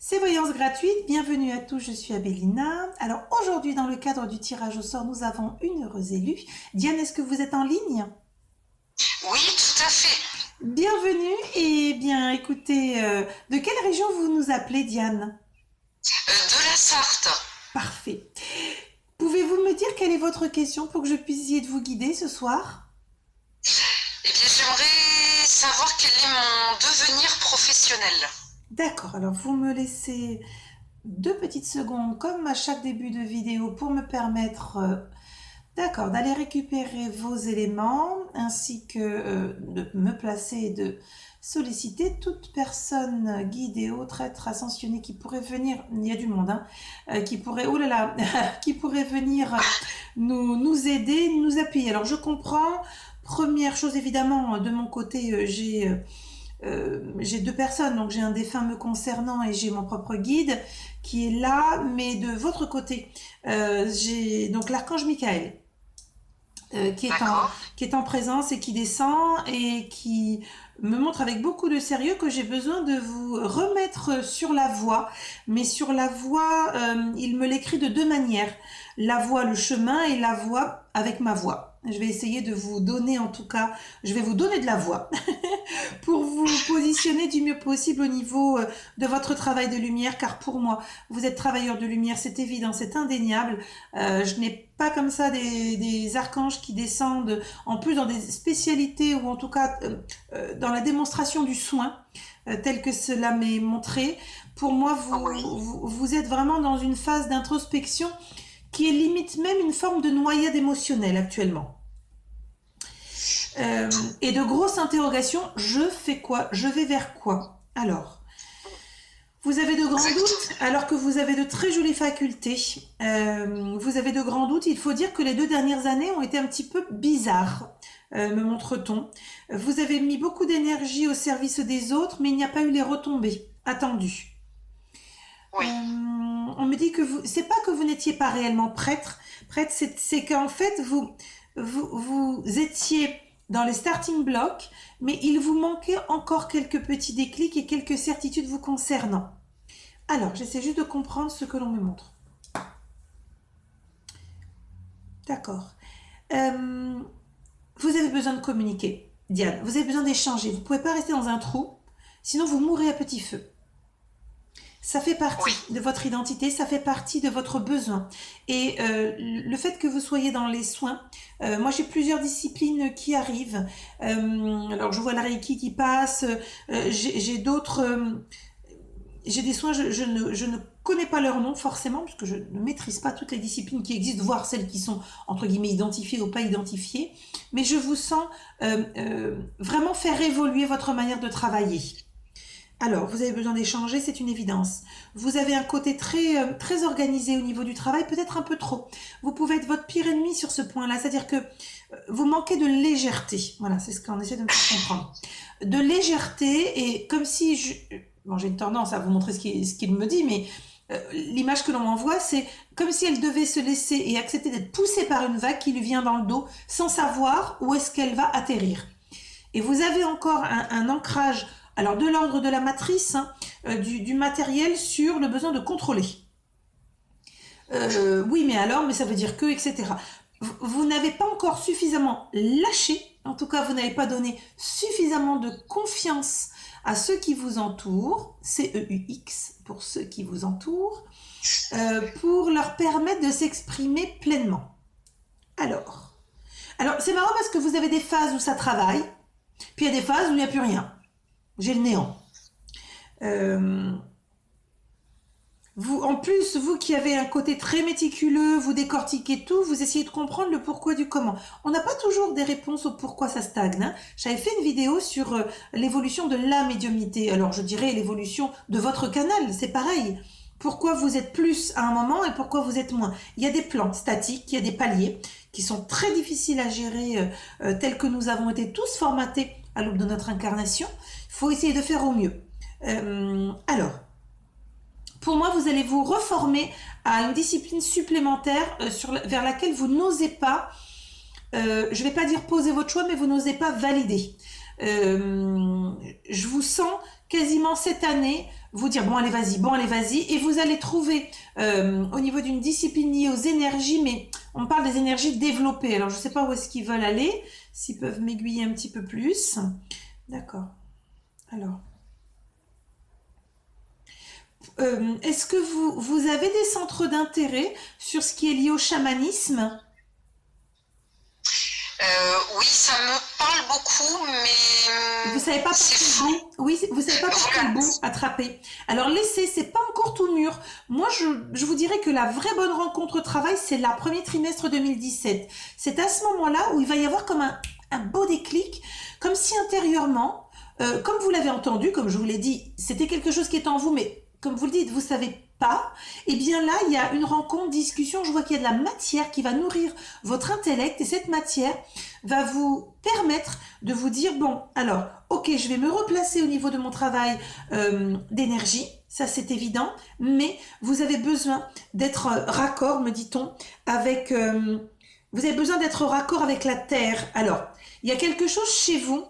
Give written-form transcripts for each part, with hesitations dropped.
C'est Voyance gratuite, bienvenue à tous, je suis Abélina. Alors aujourd'hui dans le cadre du tirage au sort, nous avons une heureuse élue. Diane, est-ce que vous êtes en ligne? Oui, tout à fait. Bienvenue et bien écoutez, de quelle région vous nous appelez Diane? De la Sarthe. Parfait. Pouvez-vous me dire quelle est votre question pour que je puisse essayer de vous guider ce soir? Eh bien, j'aimerais savoir quel est mon devenir professionnel. D'accord, alors vous me laissez 2 petites secondes comme à chaque début de vidéo pour me permettre d'accord, d'aller récupérer vos éléments ainsi que de me placer et de solliciter toute personne guide et autre être ascensionné qui pourrait venir, il y a du monde, hein, qui pourrait, oh là là, qui pourrait venir nous aider, nous appuyer. Alors je comprends, première chose évidemment, de mon côté, j'ai 2 personnes, donc j'ai un défunt me concernant et j'ai mon propre guide qui est là, mais de votre côté, j'ai donc l'archange Michael qui est en D'accord. qui est en présence et qui descend et qui me montre avec beaucoup de sérieux que j'ai besoin de vous remettre sur la voie, mais sur la voie, il me l'écrit de 2 manières, la voie, le chemin et la voie avec ma voix. Je vais essayer de vous donner en tout cas, je vais vous donner de la voix pour vous positionner du mieux possible au niveau de votre travail de lumière, car pour moi, vous êtes travailleur de lumière, c'est évident, c'est indéniable. Je n'ai pas comme ça des archanges qui descendent, en plus dans des spécialités, ou en tout cas dans la démonstration du soin, tel que cela m'est montré. Pour moi, Oui. vous êtes vraiment dans une phase d'introspection qui est limite même une forme de noyade émotionnelle actuellement. Et de grosses interrogations, je fais quoi? Je vais vers quoi? Alors, vous avez de grands doutes, Exactement. alors que vous avez de très jolies facultés. Vous avez de grands doutes. Il faut dire que les 2 dernières années ont été un petit peu bizarres, me montre-t-on. Vous avez mis beaucoup d'énergie au service des autres, mais il n'y a pas eu les retombées attendues. Oui. On me dit que c'est pas que vous n'étiez pas réellement prête, c'est qu'en fait vous étiez dans les starting blocks, mais il vous manquait encore quelques petits déclics et quelques certitudes vous concernant. Alors, j'essaie juste de comprendre ce que l'on me montre. D'accord. Euh, vous avez besoin de communiquer, Diane. Vous avez besoin d'échanger. Vous ne pouvez pas rester dans un trou, sinon vous mourrez à petit feu. Ça fait Oui. partie de votre identité, ça fait partie de votre besoin. Et le fait que vous soyez dans les soins, moi j'ai plusieurs disciplines qui arrivent. Alors je vois la Reiki qui passe, j'ai d'autres, j'ai des soins, je ne connais pas leur nom forcément, puisque je ne maîtrise pas toutes les disciplines qui existent, voire celles qui sont entre guillemets identifiées ou pas identifiées. Mais je vous sens vraiment faire évoluer votre manière de travailler. Alors, vous avez besoin d'échanger, c'est une évidence. Vous avez un côté très organisé au niveau du travail, peut-être un peu trop. Vous pouvez être votre pire ennemi sur ce point-là, c'est-à-dire que vous manquez de légèreté. Voilà, c'est ce qu'on essaie de me faire comprendre. De légèreté, et comme si bon, j'ai une tendance à vous montrer ce qu'il me dit, mais l'image que l'on m'envoie, c'est comme si elle devait se laisser et accepter d'être poussée par une vague qui lui vient dans le dos, sans savoir où est-ce qu'elle va atterrir. Et vous avez encore un ancrage, alors de l'ordre de la matrice, hein, du matériel sur le besoin de contrôler. Oui, mais alors, mais ça veut dire que, etc. Vous n'avez pas encore suffisamment lâché, en tout cas, vous n'avez pas donné suffisamment de confiance à ceux qui vous entourent, CEUX pour ceux qui vous entourent, pour leur permettre de s'exprimer pleinement. Alors, alors c'est marrant parce que vous avez des phases où ça travaille, puis il y a des phases où il n'y a plus rien. J'ai le néant. Euh, en plus, vous qui avez un côté très méticuleux, vous décortiquez tout, vous essayez de comprendre le pourquoi du comment. On n'a pas toujours des réponses au pourquoi ça stagne, hein. J'avais fait une vidéo sur l'évolution de la médiumnité. Alors je dirais l'évolution de votre canal, c'est pareil. Pourquoi vous êtes plus à un moment et pourquoi vous êtes moins. Il y a des plans statiques, il y a des paliers qui sont très difficiles à gérer tels que nous avons été tous formatés à l'aube de notre incarnation. Il faut essayer de faire au mieux. Alors, pour moi, vous allez vous reformer à une discipline supplémentaire vers laquelle vous n'osez pas, je ne vais pas dire poser votre choix, mais vous n'osez pas valider. Je vous sens quasiment cette année vous dire bon allez vas-y, et vous allez trouver au niveau d'une discipline liée aux énergies, mais on parle des énergies développées. Alors je sais pas où est-ce qu'ils veulent aller, s'ils peuvent m'aiguiller un petit peu plus. D'accord. Alors, est-ce que vous avez des centres d'intérêt sur ce qui est lié au chamanisme? Oui, ça me parle beaucoup, Vous mais savez pas par c'est quel flou. bout? Oui, vous savez pas par quel Voilà. bout attraper. Alors laissez, c'est pas encore tout mûr. Moi, je vous dirais que la vraie bonne rencontre au travail, c'est le premier trimestre 2017. C'est à ce moment-là où il va y avoir comme un beau déclic, comme si intérieurement, comme vous l'avez entendu, comme je vous l'ai dit, c'était quelque chose qui est en vous, mais comme vous le dites, vous savez pas. Et bien là, il y a une rencontre, discussion. Je vois qu'il y a de la matière qui va nourrir votre intellect, et cette matière va vous permettre de vous dire, bon, alors, ok, je vais me replacer au niveau de mon travail d'énergie, ça c'est évident, mais vous avez besoin d'être raccord, me dit-on, avec... vous avez besoin d'être raccord avec la Terre. Alors, il y a quelque chose chez vous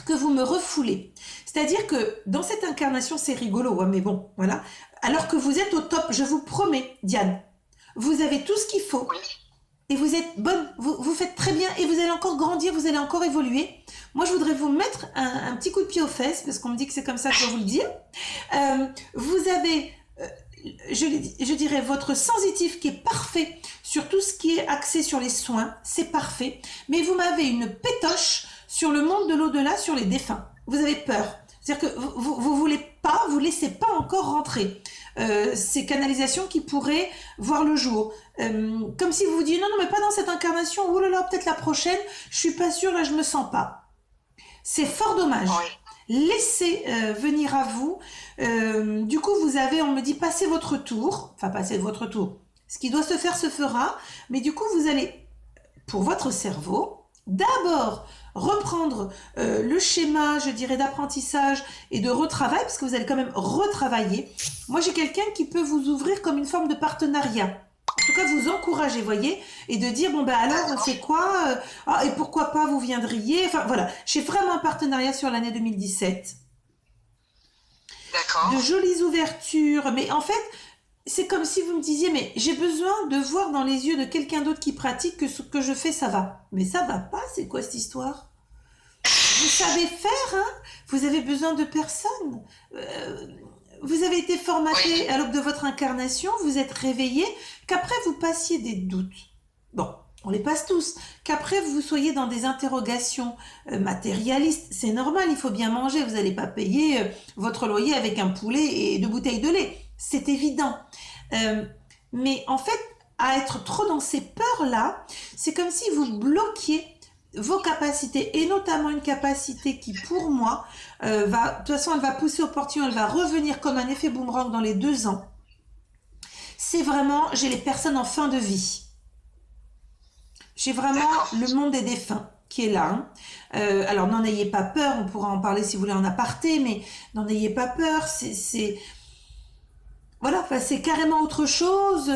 que vous me refoulez. C'est-à-dire que dans cette incarnation, c'est rigolo, hein, mais bon, voilà. Alors que vous êtes au top, je vous promets, Diane, vous avez tout ce qu'il faut. Oui. Et vous êtes bonne, vous faites très bien, et vous allez encore grandir, vous allez encore évoluer. Moi, je voudrais vous mettre un petit coup de pied aux fesses, parce qu'on me dit que c'est comme ça que je dois vous le dire. Vous avez, je dirais, votre sensitif qui est parfait sur tout ce qui est axé sur les soins, c'est parfait. Mais vous m'avez une pétoche sur le monde de l'au-delà, sur les défunts. Vous avez peur. C'est-à-dire que vous voulez pas, vous laissez pas encore rentrer ces canalisations qui pourraient voir le jour. Comme si vous vous dites non, mais pas dans cette incarnation, oh là là, peut-être la prochaine, je suis pas sûre, là je me sens pas. C'est fort dommage. Oui. Laissez venir à vous. Du coup, vous avez, on me dit, passez votre tour. Enfin, passez votre tour. Ce qui doit se faire se fera. Mais du coup, vous allez, pour votre cerveau, d'abord reprendre le schéma, je dirais, d'apprentissage et de retravail, parce que vous allez quand même retravailler. Moi, j'ai quelqu'un qui peut vous ouvrir comme une forme de partenariat. En tout cas, vous encourager, voyez, et de dire, bon, ben alors, on fait quoi et pourquoi pas, vous viendriez. Enfin, voilà, j'ai vraiment un partenariat sur l'année 2017. D'accord. De jolies ouvertures, mais en fait, c'est comme si vous me disiez, mais j'ai besoin de voir dans les yeux de quelqu'un d'autre qui pratique que ce que je fais, ça va. Mais ça va pas, c'est quoi cette histoire? Vous savez faire, hein? Vous avez besoin de personne. Vous avez été formaté Oui. à l'aube de votre incarnation, vous êtes réveillé, qu'après vous passiez des doutes. Bon, on les passe tous. Qu'après vous soyez dans des interrogations matérialistes, c'est normal, il faut bien manger, vous n'allez pas payer votre loyer avec un poulet et 2 bouteilles de lait. C'est évident. Mais en fait, à être trop dans ces peurs-là, c'est comme si vous bloquiez vos capacités, et notamment une capacité qui, pour moi, de toute façon, elle va pousser au portillon, elle va revenir comme un effet boomerang dans les 2 ans. C'est vraiment, j'ai les personnes en fin de vie. J'ai vraiment le monde des défunts qui est là. Hein. Alors, n'en ayez pas peur, on pourra en parler si vous voulez en aparté, mais n'en ayez pas peur, voilà, enfin, c'est carrément autre chose,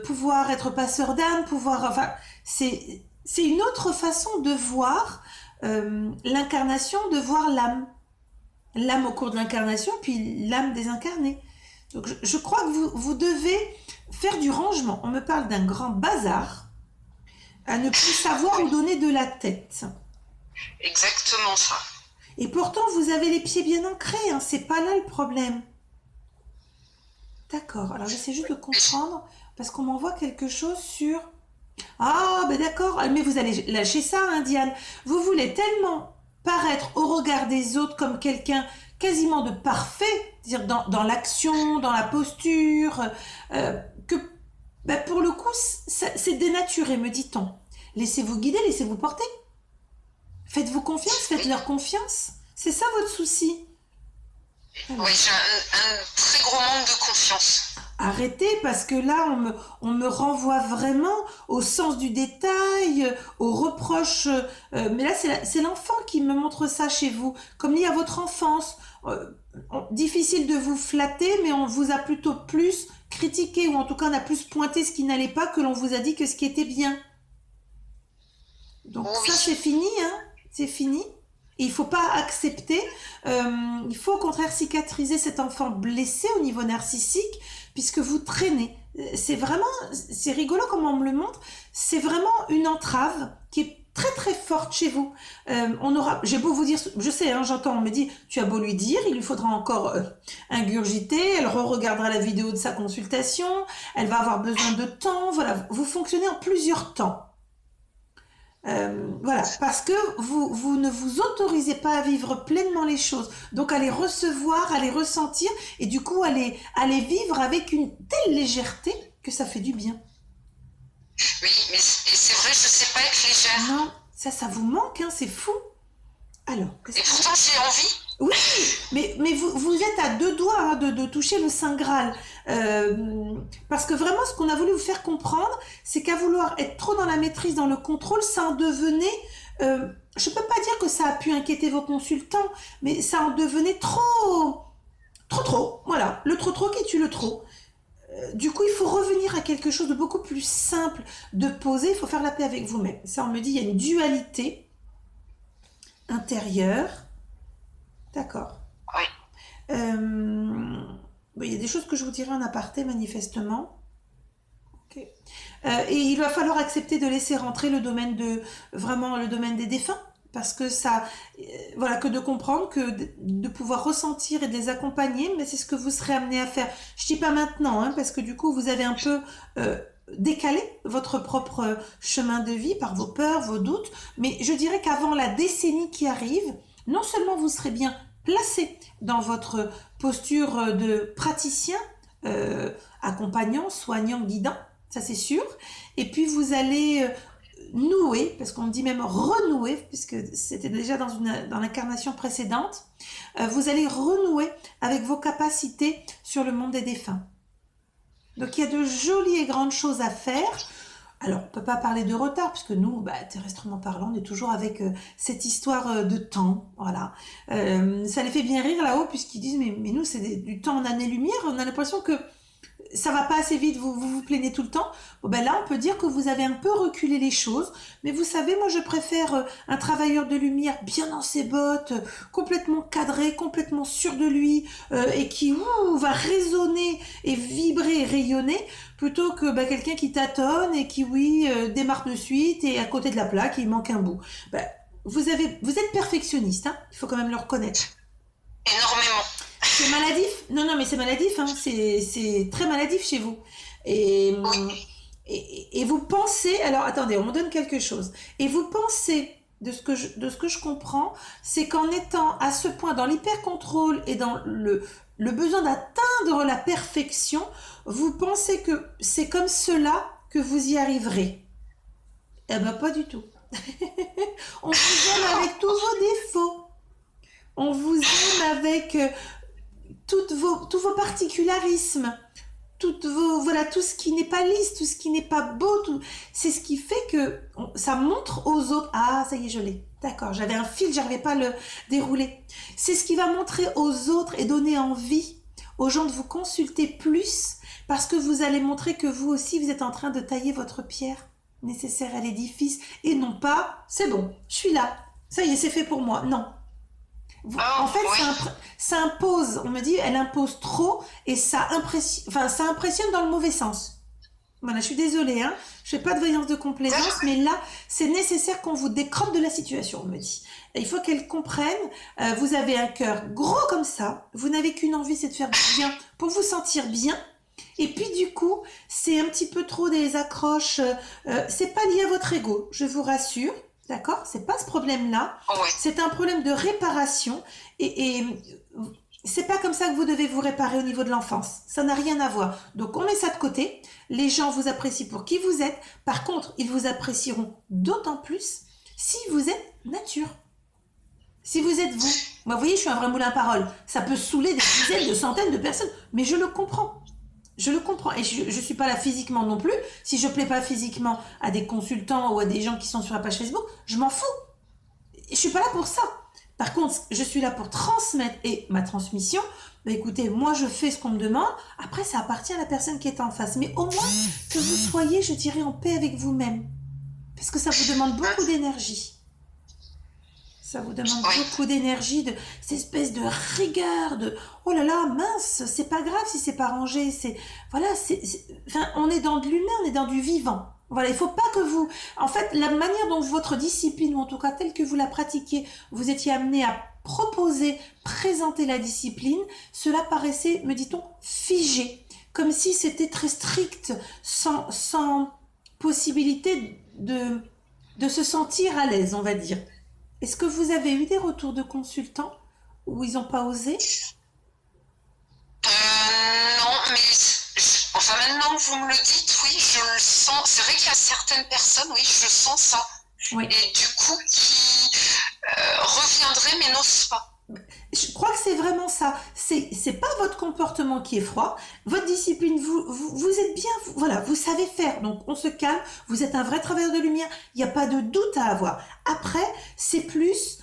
pouvoir être passeur d'âme, enfin, c'est une autre façon de voir l'incarnation, de voir l'âme. L'âme au cours de l'incarnation, puis l'âme désincarnée. Donc je crois que vous devez faire du rangement. On me parle d'un grand bazar, à ne plus savoir où donner de la tête. Exactement ça. Et pourtant, vous avez les pieds bien ancrés, hein, c'est pas là le problème. D'accord, alors j'essaie juste de comprendre, parce qu'on m'envoie quelque chose sur... Ah, ben d'accord, mais vous allez lâcher ça, hein, Diane. Vous voulez tellement paraître au regard des autres comme quelqu'un quasiment de parfait, c'est-à-dire dans l'action, dans la posture, que ben pour le coup, c'est dénaturé, me dit-on. Laissez-vous guider, laissez-vous porter. Faites-vous confiance, faites-leur confiance. C'est ça votre souci. Oui, j'ai un très gros manque de confiance. Arrêtez, parce que là, on me renvoie vraiment au sens du détail, aux reproches. Mais là, c'est l'enfant qui me montre ça chez vous, comme lié à votre enfance. Difficile de vous flatter, mais on vous a plutôt plus critiqué, ou en tout cas, on a plus pointé ce qui n'allait pas que l'on vous a dit que ce qui était bien. Donc Oui. ça, c'est fini, hein? C'est fini. Et il faut pas accepter, il faut au contraire cicatriser cet enfant blessé au niveau narcissique, puisque vous traînez. C'est vraiment, c'est rigolo comme on me le montre, c'est vraiment une entrave qui est très très forte chez vous. J'ai beau vous dire, je sais, hein, j'entends, on me dit, tu as beau lui dire, il lui faudra encore ingurgiter, elle re-regardera la vidéo de sa consultation, elle va avoir besoin de temps, voilà, vous fonctionnez en plusieurs temps. Voilà, parce que vous ne vous autorisez pas à vivre pleinement les choses, donc à les recevoir, à les ressentir, et du coup à les vivre avec une telle légèreté que ça fait du bien. Oui, mais c'est vrai, je sais pas être légère. Non, ça vous manque, hein, c'est fou. Alors, Et pourtant, j'ai envie. oui, mais vous êtes à deux doigts hein, de toucher le Saint Graal. Parce que vraiment, ce qu'on a voulu vous faire comprendre, c'est qu'à vouloir être trop dans la maîtrise, dans le contrôle, ça en devenait... je peux pas dire que ça a pu inquiéter vos consultants, mais ça en devenait trop... Trop. Voilà, le trop qui tue le trop. Du coup, il faut revenir à quelque chose de beaucoup plus simple, de poser, il faut faire la paix avec vous-même. Ça, on me dit, il y a une dualité intérieure. D'accord. Oui. Il y a des choses que je vous dirai en aparté, manifestement. Okay. Et il va falloir accepter de laisser rentrer vraiment le domaine des défunts. Parce que ça, voilà, que de comprendre, que de pouvoir ressentir et de les accompagner, mais c'est ce que vous serez amené à faire. Je dis pas maintenant, hein, parce que du coup, vous avez un peu décalé votre propre chemin de vie par vos peurs, vos doutes, mais je dirais qu'avant la décennie qui arrive, non seulement vous serez bien placé dans votre posture de praticien, accompagnant, soignant, guidant, ça c'est sûr, et puis vous allez nouer, parce qu'on dit même renouer, puisque c'était déjà dans l'incarnation précédente, vous allez renouer avec vos capacités sur le monde des défunts. Donc il y a de jolies et grandes choses à faire. Alors, on ne peut pas parler de retard, puisque nous, terrestrement parlant, on est toujours avec cette histoire de temps. Voilà. Ça les fait bien rire là-haut, puisqu'ils disent, mais nous, c'est du temps en année-lumière. On a l'impression que ça va pas assez vite, vous plaignez tout le temps. Bon, là, on peut dire que vous avez un peu reculé les choses. Mais vous savez, moi, je préfère un travailleur de lumière bien dans ses bottes, complètement cadré, complètement sûr de lui, et qui va résonner et vibrer et rayonner, plutôt que quelqu'un qui tâtonne et qui, démarre de suite et à côté de la plaque, il manque un bout. Vous êtes perfectionniste, hein, il faut quand même le reconnaître. Énormément. C'est maladif? Non, mais c'est maladif, hein. C'est très maladif chez vous. Et, Oui. et vous pensez, alors attendez, on me donne quelque chose. Et vous pensez, de ce que je comprends, c'est qu'en étant à ce point dans l'hyper-contrôle et dans le besoin d'atteindre la perfection, vous pensez que c'est comme cela que vous y arriverez. Eh ben, pas du tout. On vous aime avec tous vos défauts. On vous aime avec tous vos particularismes, tout ce qui n'est pas lisse, tout ce qui n'est pas beau, c'est ce qui fait que ça montre aux autres. Ah, ça y est, je l'ai. D'accord, j'avais un fil, j'arrivais pas à le dérouler. C'est ce qui va montrer aux autres et donner envie aux gens de vous consulter plus, parce que vous allez montrer que vous aussi, vous êtes en train de tailler votre pierre nécessaire à l'édifice, et non pas, c'est bon, je suis là, ça y est, c'est fait pour moi. Non. En fait, ça impose, on me dit, elle impose trop et ça impressionne dans le mauvais sens. Voilà, je suis désolée, hein, je fais pas de voyance de complaisance, mais là, c'est nécessaire qu'on vous décrotte de la situation, on me dit. Et il faut qu'elle comprenne, vous avez un cœur gros comme ça, vous n'avez qu'une envie, c'est de faire du bien pour vous sentir bien. Et puis du coup, c'est un petit peu trop des accroches, c'est pas lié à votre ego, je vous rassure. D'accord? C'est pas ce problème-là. Oui. C'est un problème de réparation et c'est pas comme ça que vous devez vous réparer au niveau de l'enfance. Ça n'a rien à voir. Donc on met ça de côté. Les gens vous apprécient pour qui vous êtes. Par contre, ils vous apprécieront d'autant plus si vous êtes nature. Si vous êtes vous. Moi, vous voyez, je suis un vrai moulin à parole. Ça peut saouler des dizaines, de centaines de personnes, mais je le comprends. Je le comprends. Et je suis pas là physiquement non plus. Si je plais pas physiquement à des consultants ou à des gens qui sont sur la page Facebook, je m'en fous. Je suis pas là pour ça. Par contre, je suis là pour transmettre, et ma transmission, écoutez, moi je fais ce qu'on me demande, après ça appartient à la personne qui est en face. Mais au moins que vous soyez, je dirais, en paix avec vous-même. Parce que ça vous demande beaucoup d'énergie. Ça vous demande Oui, beaucoup d'énergie, de cette espèce de rigueur, de oh là là, mince, c'est pas grave si c'est pas rangé, c'est voilà, enfin, on est dans de l'humain, on est dans du vivant. Voilà, il faut pas que vous, en fait, la manière dont votre discipline, ou en tout cas telle que vous la pratiquez, vous étiez amené à proposer, présenter la discipline, cela paraissait, me dit-on, figé, comme si c'était très strict, sans possibilité de se sentir à l'aise, on va dire. Est-ce que vous avez eu des retours de consultants où ils n'ont pas osé? non, mais enfin maintenant que vous me le dites, oui, je le sens. C'est vrai qu'il y a certaines personnes, oui, je sens ça. Oui. Et du coup, qui reviendraient mais n'osent pas. Je crois que c'est vraiment ça. C'est pas votre comportement qui est froid. Votre discipline, vous êtes bien, voilà, vous savez faire. Donc, on se calme. Vous êtes un vrai travailleur de lumière. Il n'y a pas de doute à avoir. Après, c'est plus,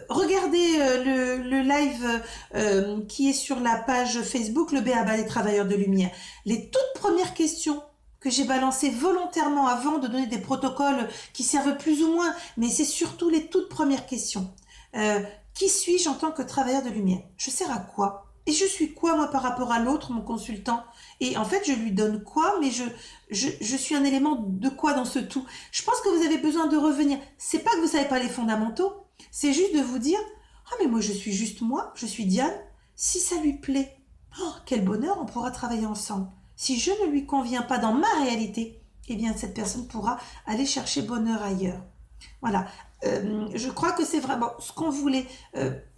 regardez le live qui est sur la page Facebook, le B.A.B.A. des travailleurs de lumière. Les toutes premières questions que j'ai balancées volontairement avant de donner des protocoles qui servent plus ou moins, mais c'est surtout les toutes premières questions. Euh, qui suis-je en tant que travailleur de lumière? Je sers à quoi? Et je suis quoi, moi, par rapport à l'autre, mon consultant? Et en fait, je lui donne quoi, mais je suis un élément de quoi dans ce tout? Je pense que vous avez besoin de revenir. C'est pas que vous savez pas les fondamentaux, c'est juste de vous dire, ah, mais moi, je suis juste moi, je suis Diane. Si ça lui plaît, oh, quel bonheur, on pourra travailler ensemble. Si je ne lui conviens pas dans ma réalité, eh bien, cette personne pourra aller chercher bonheur ailleurs. Voilà. Je crois que c'est vraiment ce qu'on voulait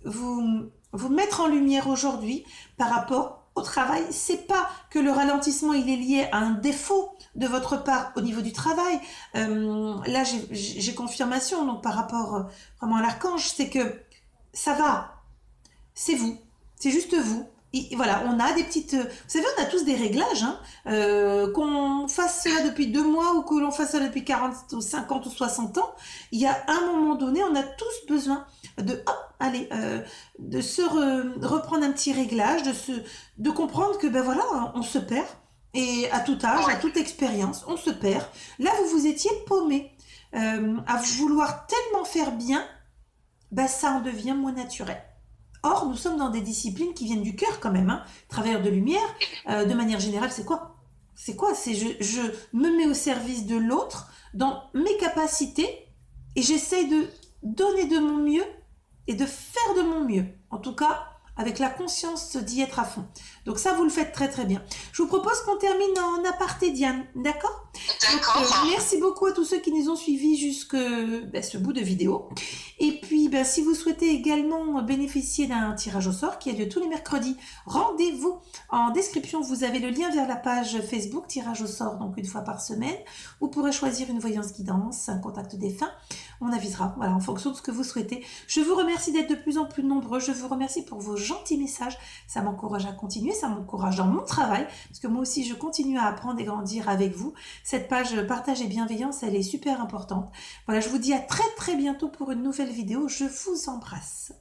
vous mettre en lumière aujourd'hui par rapport au travail. C'est pas que le ralentissement il est lié à un défaut de votre part au niveau du travail. Là, j'ai confirmation donc par rapport vraiment à l'archange, c'est que ça va, c'est vous, c'est juste vous. Et voilà, on a des petites... Vous savez, on a tous des réglages, hein, qu'on fasse cela depuis 2 mois ou que l'on fasse cela depuis 40 ou 50 ou 60 ans. Il y a un moment donné, on a tous besoin de, hop, allez, de reprendre un petit réglage, de comprendre que, ben voilà, on se perd. Et à tout âge, à toute expérience, on se perd. Là, vous vous étiez paumé à vouloir tellement faire bien, ben ça en devient moins naturel. Or, nous sommes dans des disciplines qui viennent du cœur quand même. Hein. Travailleur de lumière, de manière générale, c'est quoi? C'est quoi? C'est je me mets au service de l'autre dans mes capacités et j'essaye de donner de mon mieux et de faire de mon mieux. En tout cas, avec la conscience d'y être à fond. Donc ça, vous le faites très très bien. Je vous propose qu'on termine en aparté, Diane. D'accord? D'accord. Merci beaucoup à tous ceux qui nous ont suivis jusque ce bout de vidéo. Et puis, si vous souhaitez également bénéficier d'un tirage au sort qui a lieu tous les mercredis, rendez-vous en description. Vous avez le lien vers la page Facebook, tirage au sort, donc une fois par semaine. Vous pourrez choisir une voyance guidance, un contact défunt. On avisera, voilà, en fonction de ce que vous souhaitez. Je vous remercie d'être de plus en plus nombreux. Je vous remercie pour vos gentils messages. Ça m'encourage à continuer, ça m'encourage dans mon travail, parce que moi aussi, je continue à apprendre et grandir avec vous. Cette page partage et bienveillance, elle est super importante. Voilà, je vous dis à très très bientôt pour une nouvelle vidéo. Je vous embrasse.